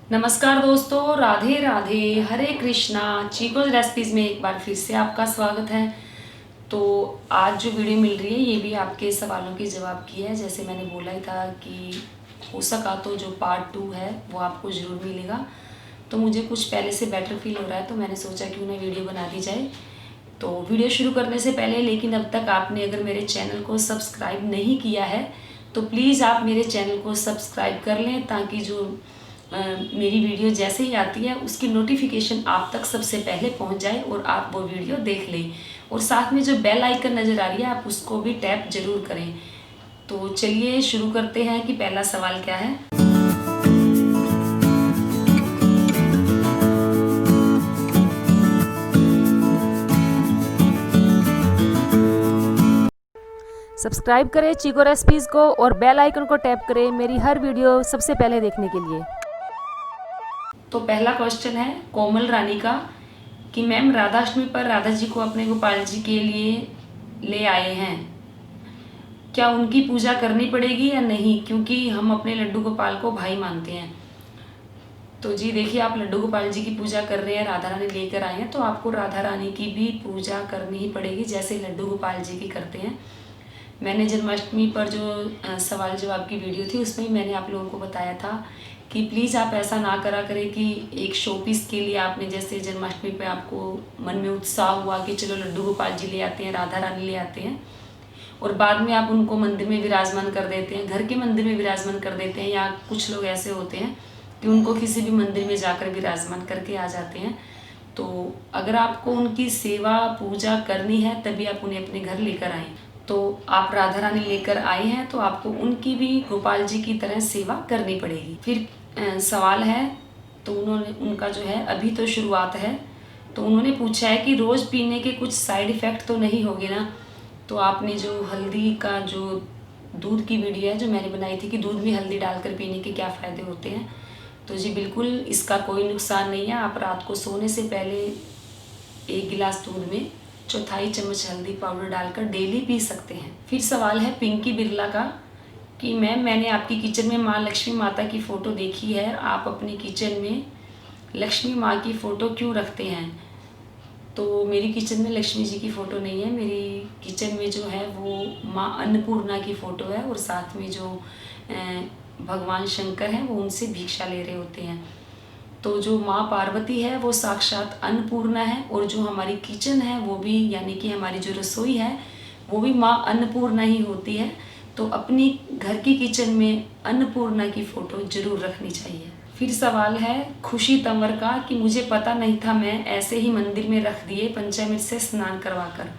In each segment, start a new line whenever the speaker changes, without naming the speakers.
नमस्कार दोस्तों, राधे राधे, हरे कृष्णा। चीकोज रेसिपीज़ में एक बार फिर से आपका स्वागत है। तो आज जो वीडियो मिल रही है ये भी आपके सवालों के जवाब की है। जैसे मैंने बोला ही था कि हो सका तो जो पार्ट 2 है वो आपको ज़रूर मिलेगा। तो मुझे कुछ पहले से बेटर फील हो रहा है तो मैंने सोचा कि उन्हें वीडियो बना दी जाए। तो वीडियो शुरू करने से पहले लेकिन अब तक आपने अगर मेरे चैनल को सब्सक्राइब नहीं किया है तो प्लीज़ आप मेरे चैनल को सब्सक्राइब कर लें, ताकि जो मेरी वीडियो जैसे ही आती है उसकी नोटिफिकेशन आप तक सबसे पहले पहुंच जाए और आप वो वीडियो देख लें। और साथ में जो बेल आइकन नज़र आ रही है आप उसको भी टैप ज़रूर करें। तो चलिए शुरू करते हैं कि पहला सवाल क्या है।
सब्सक्राइब करें चीको रेसिपीज़ को और बेल आइकन को टैप करें मेरी हर वीडियो सबसे पहले देखने के लिए।
तो पहला क्वेश्चन है कोमल रानी का कि मैम राधाष्टमी पर राधा जी को अपने गोपाल जी के लिए ले आए हैं, क्या उनकी पूजा करनी पड़ेगी या नहीं, क्योंकि हम अपने लड्डू गोपाल को भाई मानते हैं। तो जी देखिए, आप लड्डू गोपाल जी की पूजा कर रहे हैं, राधा रानी लेकर आए हैं, तो आपको राधा रानी की भी पूजा करनी ही पड़ेगी जैसे लड्डू गोपाल जी की करते हैं। मैंने जन्माष्टमी पर जो सवाल जवाब की वीडियो थी उसमें मैंने आप लोगों को बताया था कि प्लीज़ आप ऐसा ना करा करें कि एक शो पीस के लिए आपने, जैसे जन्माष्टमी पे आपको मन में उत्साह हुआ कि चलो लड्डू गोपाल जी ले आते हैं, राधा रानी ले आते हैं, और बाद में आप उनको मंदिर में विराजमान कर देते हैं, घर के मंदिर में विराजमान कर देते हैं, या कुछ लोग ऐसे होते हैं कि उनको किसी भी मंदिर में जाकर विराजमान करके आ जाते हैं। तो अगर आपको उनकी सेवा पूजा करनी है तभी आप उन्हें अपने घर लेकर आएँ। तो आप राधा रानी लेकर आए हैं तो आपको उनकी भी गोपाल जी की तरह सेवा करनी पड़ेगी। फिर सवाल है, तो उनका जो है अभी तो शुरुआत है, तो उन्होंने पूछा है कि रोज़ पीने के कुछ साइड इफ़ेक्ट तो नहीं होगे ना। तो आपने जो हल्दी का जो दूध की वीडियो है जो मैंने बनाई थी कि दूध में हल्दी डालकर पीने के क्या फ़ायदे होते हैं, तो जी बिल्कुल इसका कोई नुकसान नहीं है। आप रात को सोने से पहले 1 गिलास दूध में 1/4 चम्मच हल्दी पाउडर डालकर डेली पी सकते हैं। फिर सवाल है पिंकी बिरला का कि मैम मैंने आपकी किचन में माँ लक्ष्मी माता की फ़ोटो देखी है, आप अपने किचन में लक्ष्मी माँ की फ़ोटो क्यों रखते हैं। तो मेरी किचन में लक्ष्मी जी की फ़ोटो नहीं है, मेरी किचन में जो है वो माँ अन्नपूर्णा की फ़ोटो है, और साथ में जो भगवान शंकर हैं वो उनसे भिक्षा ले रहे होते हैं। तो जो माँ पार्वती है वो साक्षात अन्नपूर्णा है, और जो हमारी किचन है वो भी, यानी कि हमारी जो रसोई है वो भी माँ अन्नपूर्णा ही होती है। तो अपनी घर की किचन में अन्नपूर्णा की फ़ोटो ज़रूर रखनी चाहिए। फिर सवाल है खुशी तंवर का कि मुझे पता नहीं था, मैं ऐसे ही मंदिर में रख दिए पंचामृत से स्नान करवाकर।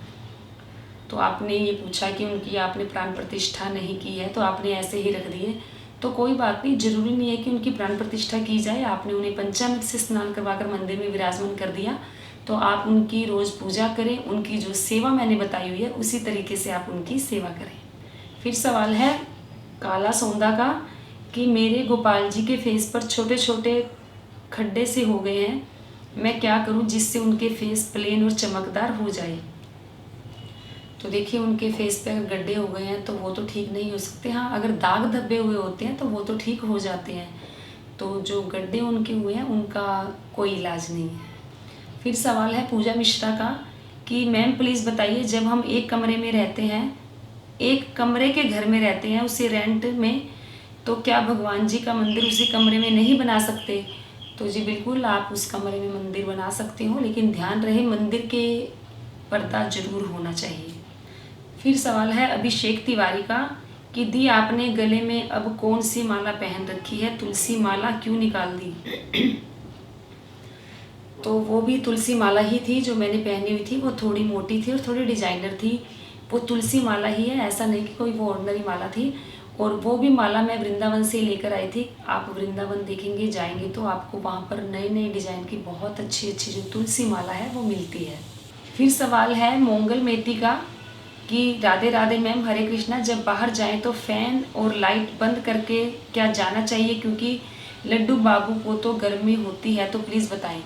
तो आपने ये पूछा कि उनकी आपने प्राण प्रतिष्ठा नहीं की है तो आपने ऐसे ही रख दिए। तो कोई बात नहीं, ज़रूरी नहीं है कि उनकी प्राण प्रतिष्ठा की जाए। आपने उन्हें पंचामृत से स्नान करवाकर मंदिर में विराजमान कर दिया, तो आप उनकी रोज़ पूजा करें, उनकी जो सेवा मैंने बताई हुई है उसी तरीके से आप उनकी सेवा करें। फिर सवाल है काला सौंदा का कि मेरे गोपाल जी के फेस पर छोटे छोटे खड्डे से हो गए हैं, मैं क्या करूं जिससे उनके फेस प्लेन और चमकदार हो जाए। तो देखिए, उनके फेस पे अगर गड्ढे हो गए हैं तो वो तो ठीक नहीं हो सकते। हाँ, अगर दाग धब्बे हुए होते हैं तो वो तो ठीक हो जाते हैं। तो जो गड्ढे उनके हुए हैं उनका कोई इलाज नहीं है। फिर सवाल है पूजा मिश्रा का कि मैम प्लीज़ बताइए, जब हम एक कमरे में रहते हैं, एक कमरे के घर में रहते हैं उसे रेंट में, तो क्या भगवान जी का मंदिर उसी कमरे में नहीं बना सकते। तो जी बिल्कुल, आप उस कमरे में मंदिर बना सकते हो, लेकिन ध्यान रहे मंदिर के पर्दा जरूर होना चाहिए। फिर सवाल है अभिषेक तिवारी का कि दी आपने गले में अब कौन सी माला पहन रखी है, तुलसी माला क्यों निकाल दी। तो वो भी तुलसी माला ही थी जो मैंने पहनी हुई थी, वो थोड़ी मोटी थी और थोड़ी डिजाइनर थी। वो तुलसी माला ही है, ऐसा नहीं कि कोई वो ऑर्डिनरी माला थी। और वो भी माला मैं वृंदावन से लेकर आई थी। आप वृंदावन देखेंगे जाएंगे तो आपको वहाँ पर नए नए डिज़ाइन की बहुत अच्छी अच्छी जो तुलसी माला है वो मिलती है। फिर सवाल है मोंगल मेथी का कि राधे राधे मैम, हरे कृष्णा, जब बाहर जाएं तो फ़ैन और लाइट बंद करके क्या जाना चाहिए, क्योंकि लड्डू बाबू को तो गर्मी होती है, तो प्लीज़ बताएं।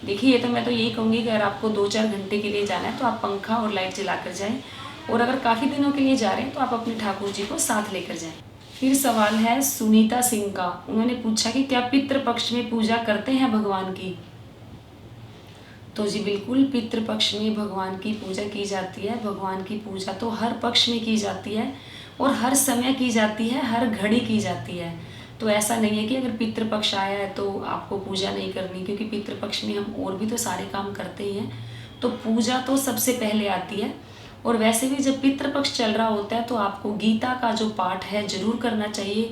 देखिए, ये तो मैं तो यही कहूँगी कि अगर आपको 2-4 घंटे के लिए जाना है तो आप पंखा और लाइट जला कर जाएँ, और अगर काफ़ी दिनों के लिए जा रहे हैं तो आप अपने ठाकुर जी को साथ लेकर जाएं। फिर सवाल है सुनीता सिंह का। उन्होंने पूछा कि क्या पितृपक्ष में पूजा करते हैं भगवान की? तो जी बिल्कुल, पितृपक्ष में भगवान की पूजा की जाती है। भगवान की पूजा तो हर पक्ष में की जाती है और हर समय की जाती है, हर घड़ी की जाती है। तो ऐसा नहीं है कि अगर पितृपक्ष आया है तो आपको पूजा नहीं करनी, क्योंकि पितृपक्ष में हम और भी तो सारे काम करते ही हैं। तो पूजा तो सबसे पहले आती है। और वैसे भी जब पितृपक्ष चल रहा होता है तो आपको गीता का जो पाठ है ज़रूर करना चाहिए,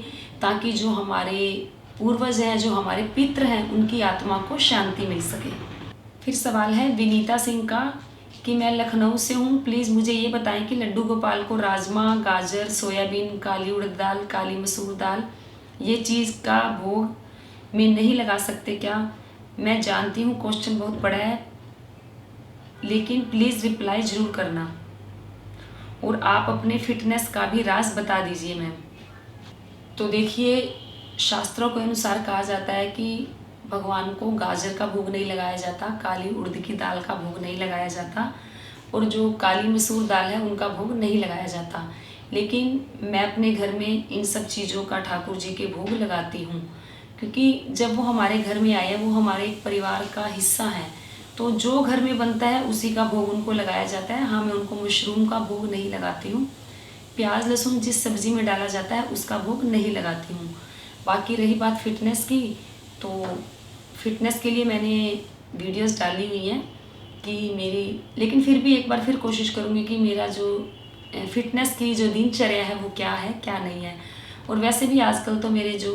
ताकि जो हमारे पूर्वज हैं, जो हमारे पितृ हैं, उनकी आत्मा को शांति मिल सके। फिर सवाल है विनीता सिंह का कि मैं लखनऊ से हूँ, प्लीज़ मुझे ये बताएं कि लड्डू गोपाल को राजमा, गाजर, सोयाबीन, काली उड़द दाल, काली मसूर दाल ये चीज़ का भोग में नहीं लगा सकते क्या? मैं जानती हूँ क्वेश्चन बहुत बड़ा है, लेकिन प्लीज़ रिप्लाई ज़रूर करना, और आप अपने फिटनेस का भी राज बता दीजिए मैम। तो देखिए, शास्त्रों के अनुसार कहा जाता है कि भगवान को गाजर का भोग नहीं लगाया जाता, काली उड़द की दाल का भोग नहीं लगाया जाता, और जो काली मसूर दाल है उनका भोग नहीं लगाया जाता। लेकिन मैं अपने घर में इन सब चीज़ों का ठाकुर जी के भोग लगाती हूँ, क्योंकि जब वो हमारे घर में आए हैं, वो हमारे परिवार का हिस्सा है। तो जो घर में बनता है उसी का भोग उनको लगाया जाता है। हाँ, मैं उनको मशरूम का भोग नहीं लगाती हूँ। प्याज लहसुन जिस सब्ज़ी में डाला जाता है उसका भोग नहीं लगाती हूँ। बाकी रही बात फिटनेस की, तो फिटनेस के लिए मैंने वीडियोस डाली हुई हैं कि मेरी, लेकिन फिर भी एक बार फिर कोशिश करूँगी कि मेरा जो फिटनेस की जो दिनचर्या है वो क्या है क्या नहीं है। और वैसे भी आजकल तो मेरे जो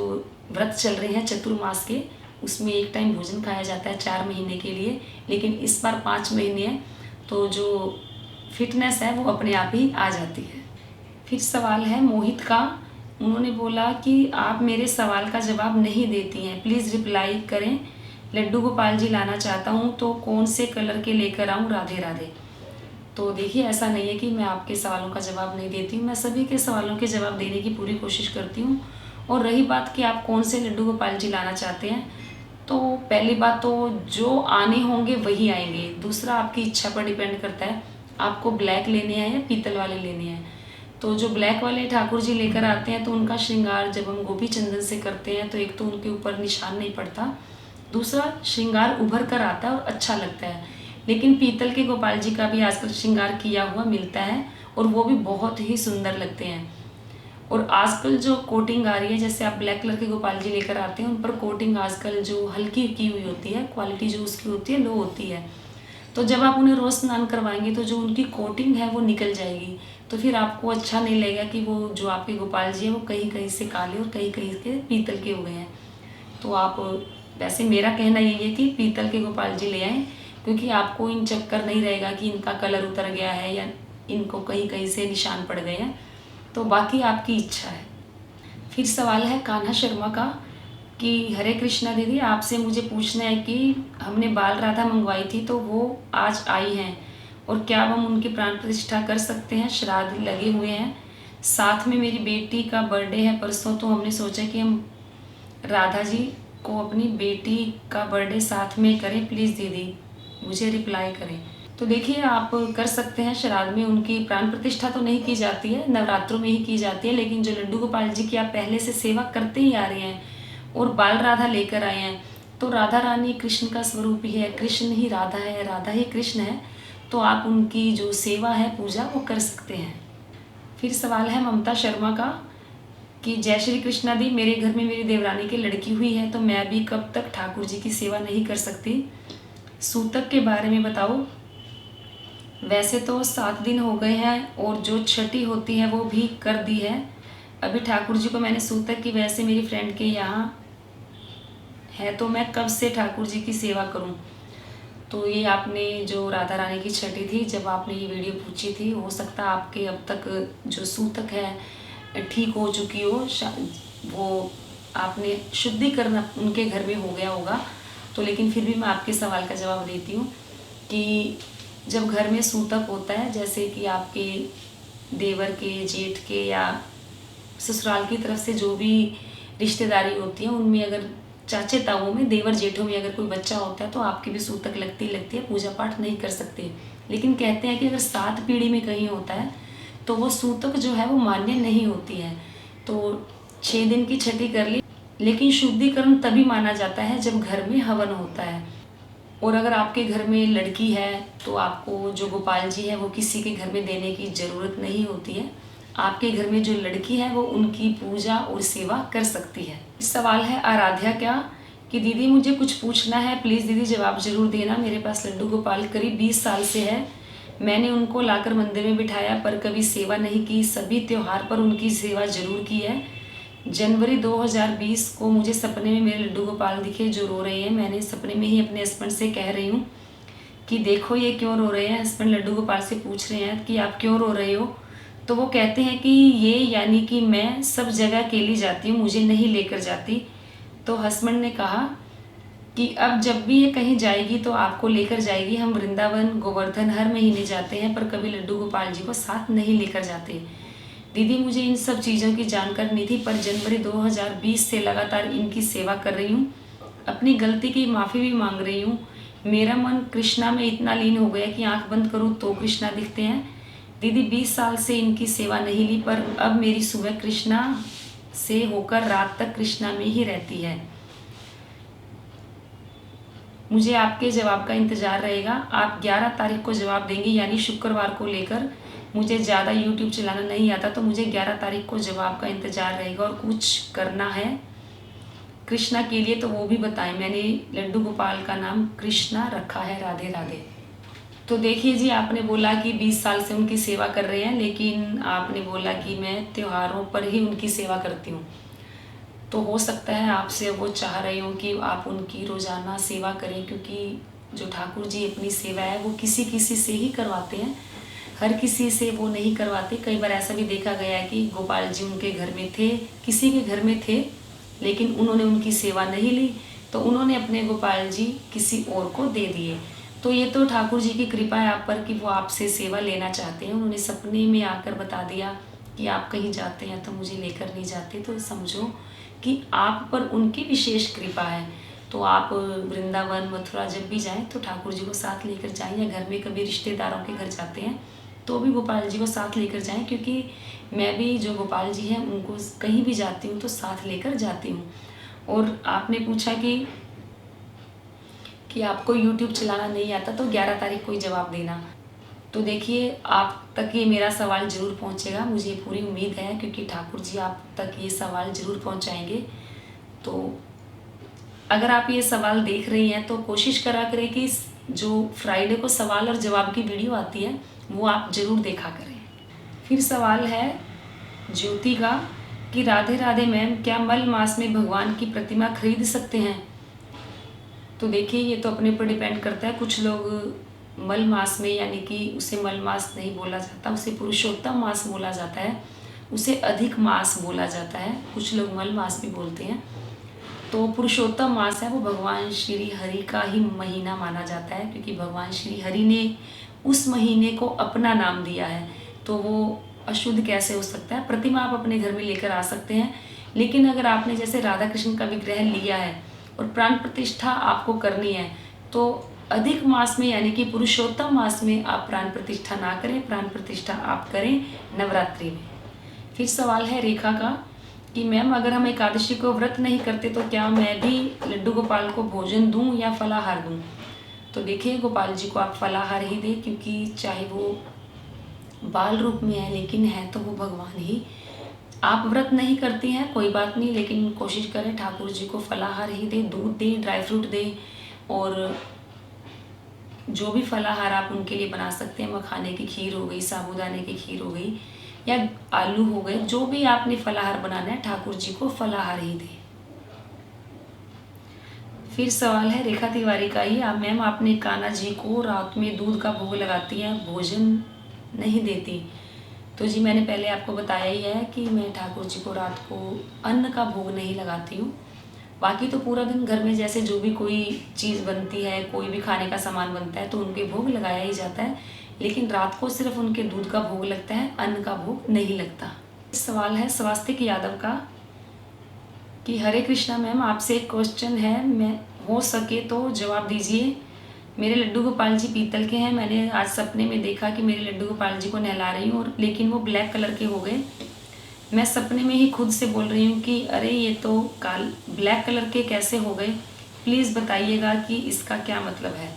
व्रत चल रहे हैं चतुर्मास के, उसमें एक टाइम भोजन खाया जाता है 4 महीने के लिए, लेकिन इस बार 5 महीने है, तो जो फिटनेस है वो अपने आप ही आ जाती है। फिर सवाल है मोहित का। उन्होंने बोला कि आप मेरे सवाल का जवाब नहीं देती हैं, प्लीज़ रिप्लाई करें। लड्डू गोपाल जी लाना चाहता हूँ तो कौन से कलर के लेकर आऊँ? राधे राधे। तो देखिए, ऐसा नहीं है कि मैं आपके सवालों का जवाब नहीं देती हूँ, मैं सभी के सवालों के जवाब देने की पूरी कोशिश करती हूँ। और रही बात कि आप कौन से लड्डू गोपाल जी लाना चाहते हैं, तो पहली बात तो जो आने होंगे वही आएंगे। दूसरा, आपकी इच्छा पर डिपेंड करता है, आपको ब्लैक लेने हैं या पीतल वाले लेने हैं। तो जो ब्लैक वाले ठाकुर जी लेकर आते हैं तो उनका श्रृंगार जब हम गोपी चंदन से करते हैं तो एक तो उनके ऊपर निशान नहीं पड़ता, दूसरा श्रृंगार उभर कर आता है और अच्छा लगता है। लेकिन पीतल के गोपाल जी का भी आजकल श्रृंगार किया हुआ मिलता है और वो भी बहुत ही सुंदर लगते हैं। और आजकल जो कोटिंग आ रही है, जैसे आप ब्लैक कलर के गोपाल जी लेकर आते हैं, उन पर कोटिंग आजकल जो हल्की की हुई होती है, क्वालिटी जो उसकी होती है लो होती है। तो जब आप उन्हें रोज़ स्नान करवाएंगे तो जो उनकी कोटिंग है वो निकल जाएगी, तो फिर आपको अच्छा नहीं लगेगा कि वो जो आपके गोपाल जी हैं वो कहीं कहीं से काले और कहीं कहीं के पीतल के हो गए हैं। तो आप, वैसे मेरा कहना यही है कि पीतल के गोपाल जी ले आएँ, क्योंकि आपको इन चक्कर नहीं रहेगा कि इनका कलर उतर गया है या इनको कहीं कहीं से निशान पड़ गए हैं। तो बाकी आपकी इच्छा है। फिर सवाल है कान्हा शर्मा का कि हरे कृष्णा दीदी, आपसे मुझे पूछना है कि हमने बाल राधा मंगवाई थी तो वो आज आई हैं, और क्या हम उनकी प्राण प्रतिष्ठा कर सकते हैं? श्राद्ध लगे हुए हैं, साथ में मेरी बेटी का बर्थडे है परसों, तो हमने सोचा कि हम राधा जी को अपनी बेटी का बर्थडे साथ में करें, प्लीज़ दीदी मुझे रिप्लाई करें। तो देखिए, आप कर सकते हैं। श्राद्ध में उनकी प्राण प्रतिष्ठा तो नहीं की जाती है, नवरात्रों में ही की जाती है, लेकिन जो लड्डू गोपाल जी की आप पहले से सेवा करते ही आ रहे हैं और बाल राधा लेकर आए हैं, तो राधा रानी कृष्ण का स्वरूप ही है, कृष्ण ही राधा है, राधा ही कृष्ण है, तो आप उनकी जो सेवा है, पूजा, वो कर सकते हैं। फिर सवाल है ममता शर्मा का कि जय श्री कृष्णा दी, मेरे घर में मेरी देवरानी की लड़की हुई है, तो मैं अभी कब तक ठाकुर जी की सेवा नहीं कर सकती? सूतक के बारे में बताओ। वैसे तो 7 दिन हो गए हैं और जो छठी होती है वो भी कर दी है। अभी ठाकुर जी को मैंने सूतक की वजह से मेरी फ्रेंड के यहाँ है, तो मैं कब से ठाकुर जी की सेवा करूं? तो ये आपने जो राधा रानी की छठी थी, जब आपने ये वीडियो पूछी थी, हो सकता है आपके अब तक जो सूतक है ठीक हो चुकी हो, वो आपने शुद्धिकरण उनके घर में हो गया होगा। तो लेकिन फिर भी मैं आपके सवाल का जवाब देती हूँ कि जब घर में सूतक होता है, जैसे कि आपके देवर के, जेठ के या ससुराल की तरफ से जो भी रिश्तेदारी होती है, उनमें अगर चाचे ताऊओं में, देवर जेठों में अगर कोई बच्चा होता है तो आपकी भी सूतक लगती है, पूजा पाठ नहीं कर सकते। लेकिन कहते हैं कि अगर 7 पीढ़ी में कहीं होता है तो वो सूतक जो है वो मान्य नहीं होती है। तो 6 दिन की छठी कर ली, लेकिन शुद्धिकरण तभी माना जाता है जब घर में हवन होता है। और अगर आपके घर में लड़की है तो आपको जो गोपाल जी है वो किसी के घर में देने की ज़रूरत नहीं होती है। आपके घर में जो लड़की है वो उनकी पूजा और सेवा कर सकती है। सवाल है आराध्या क्या कि दीदी मुझे कुछ पूछना है, प्लीज़ दीदी जवाब ज़रूर देना। मेरे पास लड्डू गोपाल करीब 20 साल से है। मैंने उनको लाकर मंदिर में बिठाया पर कभी सेवा नहीं की। सभी त्योहार पर उनकी सेवा ज़रूर की है। जनवरी 2020 को मुझे सपने में मेरे लड्डू गोपाल दिखे जो रो रहे हैं। मैंने सपने में ही अपने हस्बैंड से कह रही हूँ कि देखो ये क्यों रो रहे हैं। हस्बैंड लड्डू गोपाल से पूछ रहे हैं कि आप क्यों रो रहे हो, तो वो कहते हैं कि ये यानी कि मैं सब जगह अकेली जाती हूँ, मुझे नहीं लेकर जाती। तो हस्बैंड ने कहा कि अब जब भी ये कहीं जाएगी तो आपको लेकर जाएगी। हम वृंदावन गोवर्धन हर महीने जाते हैं पर कभी लड्डू गोपाल जी को साथ नहीं लेकर जाते। दीदी मुझे इन सब चीज़ों की जानकारी नहीं थी पर जनवरी 2020 से लगातार इनकी सेवा कर रही हूँ। अपनी गलती की माफ़ी भी मांग रही हूँ। मेरा मन कृष्णा में इतना लीन हो गया कि आंख बंद करूँ तो कृष्णा दिखते हैं। दीदी 20 साल से इनकी सेवा नहीं ली पर अब मेरी सुबह कृष्णा से होकर रात तक कृष्णा में ही रहती है। मुझे आपके जवाब का इंतज़ार रहेगा। आप 11 तारीख को जवाब देंगे यानी शुक्रवार को लेकर। मुझे ज़्यादा यूट्यूब चलाना नहीं आता तो मुझे 11 तारीख को जवाब का इंतज़ार रहेगा। और कुछ करना है कृष्णा के लिए तो वो भी बताएं। मैंने लड्डू गोपाल का नाम कृष्णा रखा है, राधे राधे। तो देखिए जी, आपने बोला कि 20 साल से उनकी सेवा कर रहे हैं, लेकिन आपने बोला कि मैं त्योहारों पर ही उनकी सेवा करती हूँ। तो हो सकता है आपसे वो चाह रहे हो कि आप उनकी रोज़ाना सेवा करें, क्योंकि जो ठाकुर जी अपनी सेवा है वो किसी किसी से ही करवाते हैं, हर किसी से वो नहीं करवाते। कई बार ऐसा भी देखा गया है कि गोपाल जी उनके घर में थे, किसी के घर में थे, लेकिन उन्होंने उनकी सेवा नहीं ली तो उन्होंने अपने गोपाल जी किसी और को दे दिए। तो ये तो ठाकुर जी की कृपा है आप पर कि वो आपसे सेवा लेना चाहते हैं। उन्होंने सपने में आकर बता दिया कि आप कहीं जाते हैं तो मुझे लेकर नहीं जाते, तो समझो कि आप पर उनकी विशेष कृपा है। तो आप वृंदावन मथुरा जब भी जाएं तो ठाकुर जी को साथ लेकर जाएं, या घर में कभी रिश्तेदारों के घर जाते हैं तो भी गोपाल जी को साथ लेकर जाएं, क्योंकि मैं भी जो गोपाल जी हैं उनको कहीं भी जाती हूँ तो साथ लेकर जाती हूँ। और आपने पूछा कि आपको यूट्यूब चलाना नहीं आता तो 11 तारीख को ही जवाब देना। तो देखिए, आप तक ये मेरा सवाल ज़रूर पहुंचेगा, मुझे पूरी उम्मीद है, क्योंकि ठाकुर जी आप तक ये सवाल ज़रूर पहुंचाएंगे। तो अगर आप ये सवाल देख रही हैं तो कोशिश करा करें कि जो फ्राइडे को सवाल और जवाब की वीडियो आती है वो आप ज़रूर देखा करें। फिर सवाल है ज्योति का कि राधे राधे मैम, क्या मल मास में भगवान की प्रतिमा खरीद सकते हैं? तो देखिए, ये तो अपने ऊपर डिपेंड करता है। कुछ लोग मल मास में, यानी कि उसे मल मास नहीं बोला जाता, उसे पुरुषोत्तम मास बोला जाता है, उसे अधिक मास बोला जाता है। कुछ लोग मल मास भी बोलते हैं। तो पुरुषोत्तम मास है वो भगवान श्री हरि का ही महीना माना जाता है, क्योंकि भगवान श्री हरि ने उस महीने को अपना नाम दिया है। तो वो अशुद्ध कैसे हो सकता है? प्रतिमा आप अपने घर में लेकर आ सकते हैं, लेकिन अगर आपने जैसे राधा कृष्ण का विग्रह लिया है और प्राण प्रतिष्ठा आपको करनी है तो अधिक मास में, यानी कि पुरुषोत्तम मास में आप प्राण प्रतिष्ठा ना करें, प्राण प्रतिष्ठा आप करें नवरात्रि में। फिर सवाल है रेखा का कि मैम, अगर हम एकादशी को व्रत नहीं करते तो क्या मैं भी लड्डू गोपाल को भोजन दूं या फलाहार दूं? तो देखिए, गोपाल जी को आप फलाहार ही दें, क्योंकि चाहे वो बाल रूप में है लेकिन है तो वो भगवान ही। आप व्रत नहीं करती हैं कोई बात नहीं, लेकिन कोशिश करें ठाकुर जी को फलाहार ही दें, दूध दें, ड्राई फ्रूट दें, और जो भी फलाहार आप उनके लिए बना सकते हैं, मखाने की खीर हो गई, साबूदाने की खीर हो गई, या आलू हो गए, जो भी आपने फलाहार बनाना है ठाकुर जी को फलाहार ही दें। फिर सवाल है रेखा तिवारी का ही, आप मैम आपने कान्हा जी को रात में दूध का भोग लगाती हैं, भोजन नहीं देती। तो जी, मैंने पहले आपको बताया ही है कि मैं ठाकुर जी को रात को अन्न का भोग नहीं लगाती हूँ। बाकी तो पूरा दिन घर में जैसे जो भी कोई चीज़ बनती है, कोई भी खाने का सामान बनता है तो उनके भोग लगाया ही जाता है, लेकिन रात को सिर्फ उनके दूध का भोग लगता है, अन्न का भोग नहीं लगता। सवाल है स्वास्तिक यादव का कि हरे कृष्णा मैम, आपसे एक क्वेश्चन है, मैं हो सके तो जवाब दीजिए। मेरे लड्डू गोपाल जी पीतल के हैं। मैंने आज सपने में देखा कि मेरे लड्डू गोपाल जी को नहला रही हूँ, और लेकिन वो ब्लैक कलर के हो गए। मैं सपने में ही खुद से बोल रही हूँ कि अरे ये तो ब्लैक कलर के कैसे हो गए, प्लीज़ बताइएगा कि इसका क्या मतलब है।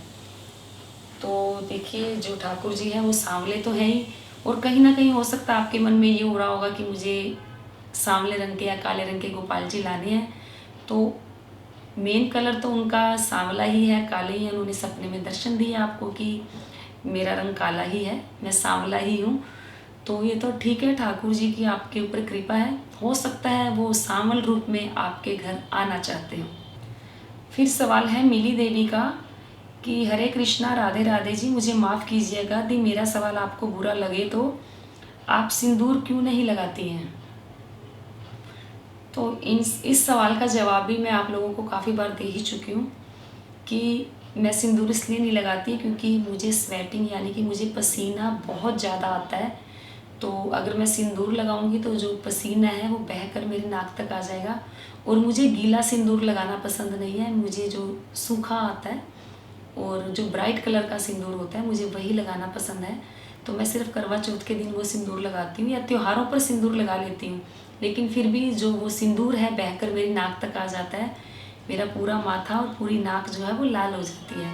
तो देखिए जो ठाकुर जी हैं वो सांवले तो हैं ही, और कहीं ना कहीं हो सकता है आपके मन में ये हो रहा होगा कि मुझे सांवले रंग के या काले रंग के गोपाल जी लाने हैं। तो मेन कलर तो उनका सांवला ही है, काले ही है। उन्होंने सपने में दर्शन दिया आपको कि मेरा रंग काला ही है, मैं सांवला ही हूँ। तो ये तो ठीक है, ठाकुर जी की आपके ऊपर कृपा है, हो सकता है वो सांवल रूप में आपके घर आना चाहते हो। फिर सवाल है मिली देवी का कि हरे कृष्णा राधे राधे जी, मुझे माफ़ कीजिएगा यदि मेरा सवाल आपको बुरा लगे तो आप सिंदूर क्यों नहीं लगाती हैं। तो इस सवाल का जवाब भी मैं आप लोगों को काफ़ी बार दे ही चुकी हूँ कि मैं सिंदूर इसलिए नहीं लगाती क्योंकि मुझे स्वेटिंग यानी कि मुझे पसीना बहुत ज़्यादा आता है। तो अगर मैं सिंदूर लगाऊंगी तो जो पसीना है वो बहकर मेरे नाक तक आ जाएगा, और मुझे गीला सिंदूर लगाना पसंद नहीं है। मुझे जो सूखा आता है और जो ब्राइट कलर का सिंदूर होता है मुझे वही लगाना पसंद है। तो मैं सिर्फ करवा चौथ के दिन वो सिंदूर लगाती हूँ या त्योहारों पर सिंदूर लगा लेती हूँ, लेकिन फिर भी जो वो सिंदूर है बहकर मेरी नाक तक आ जाता है, मेरा पूरा माथा और पूरी नाक जो है वो लाल हो जाती है,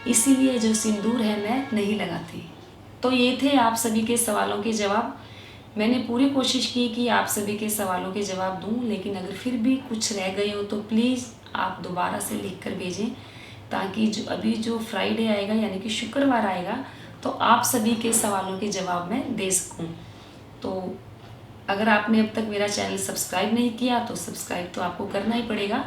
इसीलिए जो सिंदूर है मैं नहीं लगाती। तो ये थे आप सभी के सवालों के जवाब। मैंने पूरी कोशिश की कि आप सभी के सवालों के जवाब दूं, लेकिन अगर फिर भी कुछ रह गए हो तो प्लीज़ आप दोबारा से लिख कर भेजें, ताकि जो फ्राइडे आएगा यानी कि शुक्रवार आएगा तो आप सभी के सवालों के जवाब मैं दे सकूं। तो अगर आपने अब तक मेरा चैनल सब्सक्राइब नहीं किया तो सब्सक्राइब तो आपको करना ही पड़ेगा,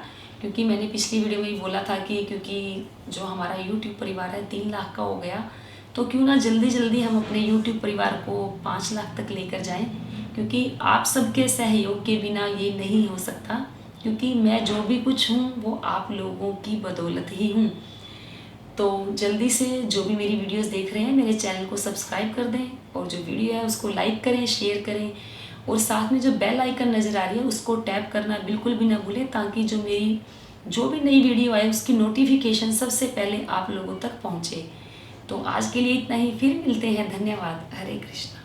क्योंकि मैंने पिछली वीडियो में ही बोला था कि क्योंकि जो हमारा यूट्यूब परिवार है 3 लाख का हो गया, तो क्यों ना जल्दी जल्दी हम अपने यूट्यूब परिवार को 5 लाख तक लेकर जाएं, क्योंकि आप सबके सहयोग के बिना ये नहीं हो सकता, क्योंकि मैं जो भी कुछ हूँ वो आप लोगों की बदौलत ही हूँ। तो जल्दी से जो भी मेरी वीडियोस देख रहे हैं मेरे चैनल को सब्सक्राइब कर दें, और जो वीडियो है उसको लाइक करें, शेयर करें, और साथ में जो बेल आइकन नज़र आ रही है उसको टैप करना बिल्कुल भी ना भूलें, ताकि जो भी नई वीडियो आए उसकी नोटिफिकेशन सबसे पहले आप लोगों तक पहुँचे। तो आज के लिए इतना ही, फिर मिलते हैं। धन्यवाद। हरे कृष्णा।